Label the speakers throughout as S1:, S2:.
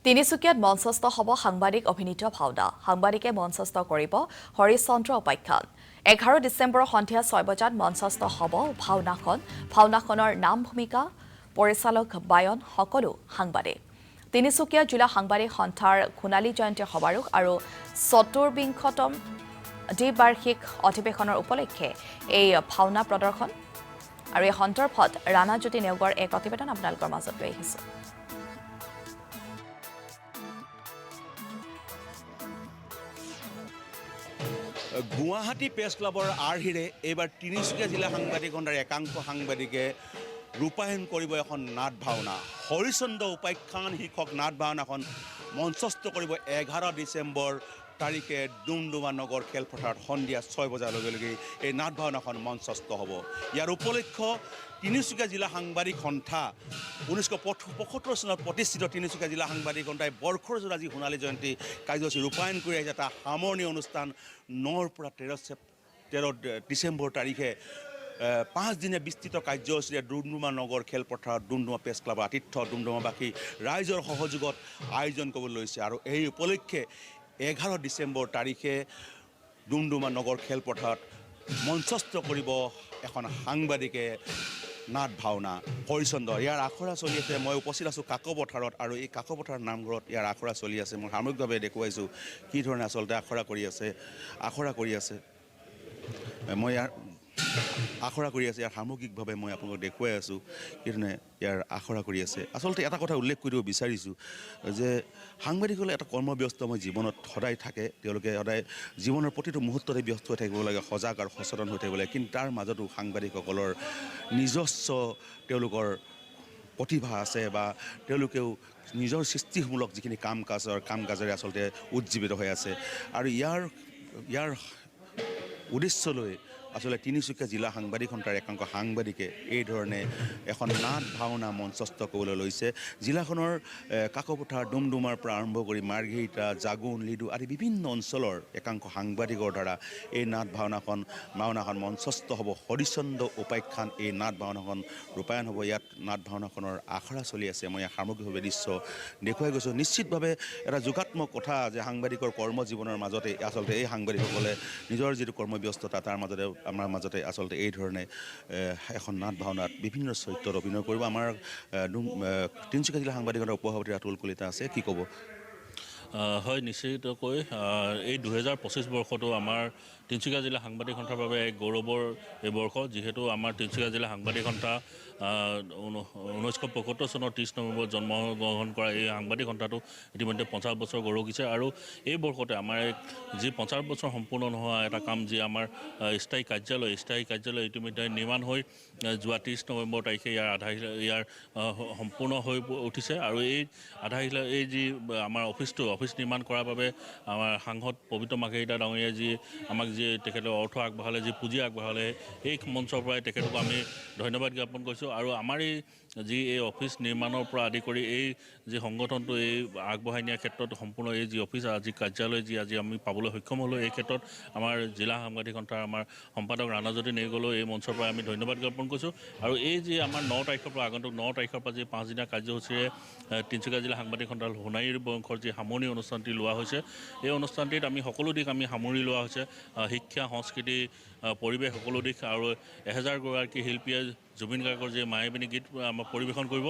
S1: তিনিচুকীয়াত মঞ্চস্থ হ'ব সাংবাদিক অভিনীত ভাওনা। সাংবাদিকে মঞ্চস্থ কৰিব হৰিশ্চন্দ্ৰ উপাখ্যান। 11 ডিচেম্বৰৰ সন্ধিয়া 6 বজাত মঞ্চস্থ হ'ব ভাওনাখন। ভাওনাখনৰ নাম ভূমিকা, পৰিচালক বায়ন সকলো সাংবাদিক। তিনিচুকীয়া জিলা সাংবাদিক সন্থাৰ সোণালী জয়ন্তী সমাৰোহ আৰু ৪বিংশতম দ্বিবাৰ্ষিক অধিৱেশনৰ উপলক্ষে এই ভাওনা প্ৰদৰ্শন আৰু এই সন্দৰ্ভত ৰাণাজ্যোতি নেওগৰ এক প্ৰতিবেদন আপোনালোকৰ মাজত লৈ আহিছোঁ।
S2: গুৱাহাটী প্ৰেছ ক্লাবৰ আৰ্হিৰে এইবাৰ তিনিচুকীয়া জিলা সাংবাদিক সন্থাৰ একাংশ সাংবাদিকে ৰূপায়ণ কৰিব এখন নাট ভাওনা। হৰিশ্চন্দ্ৰ উপাখ্যান শীৰ্ষক নাট ভাওনাখন মঞ্চস্থ কৰিব 11 ডিচেম্বৰ তাৰিখে ডুমডুমা নগৰ খেলপথাৰত সন্ধিয়া 6 বজাৰ লগে লগে এই নাট ভাওনাখন মঞ্চস্থ হ'ব। ইয়াৰ উপলক্ষ্য তিনিচুকীয়া জিলা সাংবাদিক সন্থা 1975 চনত প্ৰতিষ্ঠিত তিনিচুকীয়া জিলা সাংবাদিক সন্থাই বৰ্ষৰ জোৰা যি সোণালী জয়ন্তী কাৰ্যসূচী ৰূপায়ণ কৰি আহিছে এটা সামৰণি অনুষ্ঠান 9ৰ পৰা 13 ডিচেম্বৰ তাৰিখে 5 দিনে বিস্তৃত কাৰ্যসূচীৰে ডুমডুমা নগৰ খেলপথাৰত ডুমডুমা প্ৰেছ ক্লাবৰ আতিথ্য ডুমডুমাবাসী ৰাইজৰ সহযোগত আয়োজন কৰিবলৈ লৈছে। আৰু এই উপলক্ষে 11 ডিচেম্বৰ তাৰিখে ডুমডুমা নগৰ খেলপথাৰত মঞ্চস্থ কৰিব এখন সাংবাদিকে নাট ভাওনা হৰিশ্চন্দ্ৰ। ইয়াৰ আখৰা চলি আছে। মই উপস্থিত আছোঁ কাকপথাৰত আৰু এই কাকপথাৰ নামঘৰত ইয়াৰ আখৰা চলি আছে। মই সামগ্ৰিকভাৱে দেখুৱাইছোঁ কি ধৰণে আচলতে আখৰা কৰি আছে। মই আখৰা কৰি আছে ইয়াৰ সামগ্ৰিকভাৱে মই আপোনালোকক দেখুৱাই আছোঁ কি ধৰণে ইয়াৰ আখৰা কৰি আছে। আচলতে এটা কথা উল্লেখ কৰিব বিচাৰিছোঁ যে সাংবাদিকসকলে এটা কৰ্মব্যস্তময় জীৱনত সদায় থাকে। তেওঁলোকে সদায় জীৱনৰ প্ৰতিটো মুহূৰ্ততে ব্যস্ত হৈ থাকিব লাগে, সজাগ আৰু সচেতন হৈ থাকিব লাগে। কিন্তু তাৰ মাজতো সাংবাদিকসকলৰ নিজস্ব তেওঁলোকৰ প্ৰতিভা আছে বা তেওঁলোকেও নিজৰ সৃষ্টিমূলক যিখিনি কাম কাজেৰে আচলতে উজ্জীৱিত হৈ আছে। আৰু ইয়াৰ উদ্দেশ্য লৈ আচলতে তিনিচুকীয়া জিলা সাংবাদিক সন্থাৰ একাংশ সাংবাদিকে এই ধৰণে এখন নাট ভাওনা মঞ্চস্থ কৰিবলৈ লৈছে। জিলাখনৰ কাকপথাৰ ডুমডুমাৰ পৰা আৰম্ভ কৰি মাৰ্ঘেৰিটা, জাগুন, লিডু আদি বিভিন্ন অঞ্চলৰ একাংশ সাংবাদিকৰ দ্বাৰা এই নাট ভাওনাখন মঞ্চস্থ হ'ব। হৰিশ্চন্দ্ৰ উপাখ্যান এই নাট ভাওনাখন ৰূপায়ণ হ'ব। ইয়াত নাট ভাওনাখনৰ আখৰা চলি আছে। মই সামগ্ৰিকভাৱে দৃশ্য দেখুৱাই গৈছোঁ। নিশ্চিতভাৱে এটা যোগাত্মক কথা যে সাংবাদিকৰ কৰ্মজীৱনৰ মাজতে আচলতে এই সাংবাদিকসকলে নিজৰ যিটো কৰ্মব্যস্ততা তাৰ মাজতে আমাৰ মাজতে আচলতে এই ধৰণে এখন নাট ভাওনাত বিভিন্ন চৰিত্ৰত অভিনয় কৰিব। আমাৰ তিনিচুকীয়া জিলা সাংবাদিকৰ উপসভাপতি ৰাতুল কলিতা আছে, কি ক'ব?
S3: হয়, নিশ্চিতকৈ এই 2025 বৰ্ষটো আমাৰ তিনিচুকীয়া জিলা সাংবাদিক সন্থাৰ বাবে এক গৌৰৱৰ এই বৰ্ষ। যিহেতু আমাৰ তিনিচুকীয়া জিলা সাংবাদিক সন্থা 1975 চনৰ 30 নৱেম্বৰত জন্মগ্ৰহণ কৰা এই সাংবাদিক সন্থাটো ইতিমধ্যে 50 বছৰ গৌৰৱিছে। আৰু এই বৰ্ষতে আমাৰ যি 50 বছৰ সম্পূৰ্ণ নোহোৱা এটা কাম, যি আমাৰ স্থায়ী কাৰ্যালয় ইতিমধ্যে নিৰ্মাণ হৈ যোৱা 30 নৱেম্বৰ তাৰিখে ইয়াৰ সম্পূৰ্ণ হৈ উঠিছে। আৰু এই আধাৰশিলা এই যি আমাৰ অফিচ নিৰ্মাণ কৰাৰ বাবে আমাৰ সাংসদ পবিত্ৰ মাৰ্ঘেৰিটা ডাঙৰীয়াই আমাক তেখেতৰ অৰ্থ আগবঢ়ালে, পুঁজি আগবঢ়ালে, এই মঞ্চৰ পৰাই তেখেতক আমি ধন্যবাদ জ্ঞাপন কৰিছোঁ। আৰু আমাৰ এই অফিচ নিৰ্মাণৰ পৰা আদি কৰি এই যি সংগঠনটো এই আগবঢ়াই নিয়াৰ ক্ষেত্ৰত সম্পূৰ্ণ এই যি অফিচ আজি কাৰ্যালয় আজি আমি পাবলৈ সক্ষম হ'লোঁ, এই ক্ষেত্ৰত আমাৰ জিলা সাংবাদিক সন্থাৰ আমাৰ সম্পাদক ৰাণাজ্যোতি নেওগলৈ এই মঞ্চৰ পৰা আমি ধন্যবাদ জ্ঞাপন কৰিছোঁ। আৰু এই যি আমাৰ 9 তাৰিখৰ পৰা আগন্তুক 9 তাৰিখৰ পৰা যি 5 দিনীয়া কাৰ্যসূচীৰে তিনিচুকীয়া জিলা সাংবাদিক সন্থাৰ সোণাৰী বংশৰ যি সামৰণি অনুষ্ঠানটি লোৱা হৈছে, এই অনুষ্ঠানটিত আমি সকলো দিশ সামৰি লোৱা হৈছে। শিক্ষা, সংস্কৃতি, পৰিৱেশ সকলো দিশ, আৰু 1000 গৰাকী শিল্পীয়ে জুবিন গাৰ্গৰ যি মায়াবিনী গীত আমাৰ পৰিৱেশন কৰিব।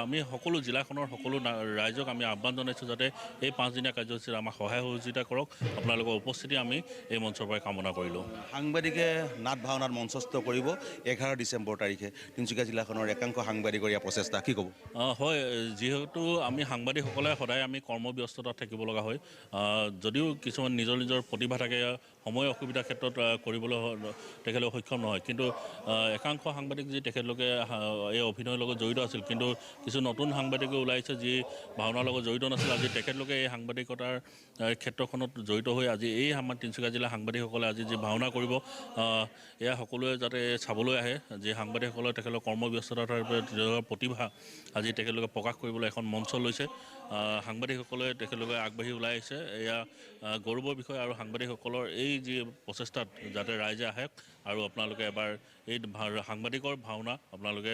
S3: আমি সকলো জিলাখনৰ সকলো ৰাইজক আমি আহ্বান জনাইছোঁ যাতে এই 5 দিনীয়া কাৰ্যসূচীত আমাক সহায় সহযোগিতা কৰক। আপোনালোকৰ উপস্থিতি আমি এই মঞ্চৰ পৰাই কামনা কৰিলোঁ।
S2: সাংবাদিকে নাট ভাওনাত মঞ্চস্থ কৰিব 11 ডিচেম্বৰ তাৰিখে তিনিচুকীয়া জিলাখনৰ একাংশ সাংবাদিকৰ ইয়াৰ প্ৰচেষ্টা, কি ক'ব?
S3: হয়, যিহেতু আমি সাংবাদিকসকলে সদায় আমি কৰ্মব্যস্ততাত থাকিব লগা হয়। যদিও কিছুমান নিজৰ প্ৰতিভা থাকে, সময় অসুবিধাৰ ক্ষেত্ৰত কৰিবলৈ তেখেতলোক সক্ষম নহয়, কিন্তু একাংশ সাংবাদিক যি তেখেতলোকে এই অভিনয়ৰ লগত জড়িত আছিল, কিন্তু কিছু নতুন সাংবাদিকো ওলাইছে যি ভাওনাৰ লগত জড়িত নাছিল। আজি তেখেতলোকে এই সাংবাদিকতাৰ ক্ষেত্ৰখনত জড়িত হৈ আজি এই আমাৰ তিনিচুকীয়া জিলা সাংবাদিকসকলে আজি যি ভাওনা কৰিব, এয়া সকলোৱে যাতে চাবলৈ আহে। যি সাংবাদিকসকলে তেখেতলোকৰ কৰ্মব্যস্ততাৰ প্ৰতিভা আজি তেখেতলোকে প্ৰকাশ কৰিবলৈ এখন মঞ্চ লৈছে। সাংবাদিকসকলে তেখেতলোকে আগবাঢ়ি ওলাই আহিছে, এয়া গৌৰৱৰ বিষয়। আৰু সাংবাদিকসকলৰ এই যি প্ৰচেষ্টাত যাতে ৰাইজে আহে আৰু আপোনালোকে এবাৰ এই সাংবাদিকৰ ভাওনা আপোনালোকে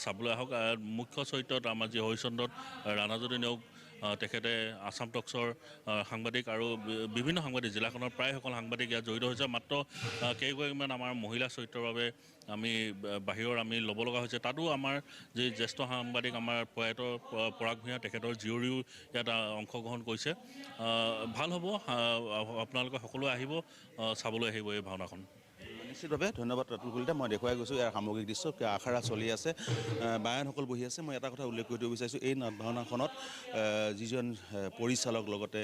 S3: চাবলৈ আহক। মুখ্য চৰিত্ৰত আমাৰ যি হৰিশ্চন্দ্ৰত ৰাণাজ্যোতি নেওগ তেখেতে আছাম টক্সৰ সাংবাদিক আৰু বিভিন্ন সাংবাদিক জিলাখনৰ প্ৰায়সকল সাংবাদিক ইয়াত জড়িত হৈছে মাত্ৰ কেইগৰাকীমান আমাৰ মহিলা চৰিত্ৰৰ বাবে আমি বাহিৰৰ আমি ল'ব লগা হৈছে তাতো আমাৰ যি জ্যেষ্ঠ সাংবাদিক আমাৰ প্ৰয়াত পৰাগ ভূঞা তেখেতৰ জীয়ৰীও ইয়াত অংশগ্ৰহণ কৰিছে ভাল হ'ব আপোনালোকে সকলোৱে আহিব চাবলৈ আহিব এই ভাওনাখন
S2: নিশ্চিতভাৱে ধন্যবাদ ৰাতুল কলিতা মই দেখুৱাই গৈছোঁ ইয়াৰ সামগ্ৰিক দৃশ্য আখৰা চলি আছে বায়নসকল বহি আছে মই এটা কথা উল্লেখ কৰি দিব বিচাৰিছোঁ এই নাট ভাওনাখনত যিজন পৰিচালক লগতে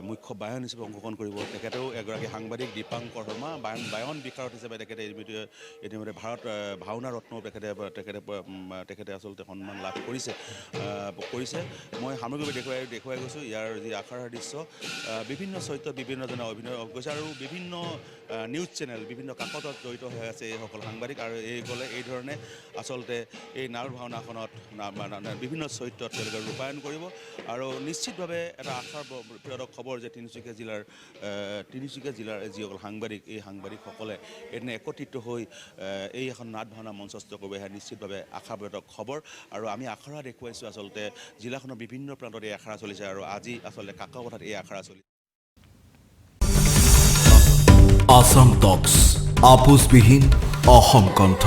S2: মুখ্য বায়ন হিচাপে অংশগ্ৰহণ কৰিব তেখেতেও এগৰাকী সাংবাদিক দীপাংকৰ শৰ্মা বায়ন বিশাৰদ হিচাপে তেখেতে ইতিমধ্যে ভাৰত ভাওনা ৰত্ন তেখেতে আচলতে সন্মান লাভ কৰিছে মই সামগ্ৰিকভাৱে দেখুৱাই গৈছোঁ ইয়াৰ যি আখৰাৰ দৃশ্য বিভিন্ন চৰিত্ৰত বিভিন্নজনে অভিনয় কৰিছে আৰু বিভিন্ন নিউজ চেনেল বিভিন্ন কাকতত জড়িত হৈ আছে এইসকল সাংবাদিক আৰু এইধৰণে আচলতে এই নাট ভাওনাখনত বিভিন্ন চৰিত্ৰত তেওঁলোকে ৰূপায়ণ কৰিব আৰু নিশ্চিতভাৱে এটা আশাৰ প্ৰিয়দক খবৰ যে তিনিচুকীয়া জিলাৰ যিসকল সাংবাদিক এই সাংবাদিকসকলে এদিন একত্ৰিত হৈ এই এখন নাট ভাওনা মঞ্চস্থ কৰিব সেয়া নিশ্চিতভাৱে আশাপ্ৰদক খবৰ আৰু আমি আখৰা দেখুৱাইছোঁ আচলতে জিলাখনৰ বিভিন্ন প্ৰান্তত এই আখৰা চলিছে আৰু আজি আচলতে কাকপথাৰত এই আখৰা চলিছে
S4: আসাম টক্স আপোচবিহীন অসম কণ্ঠ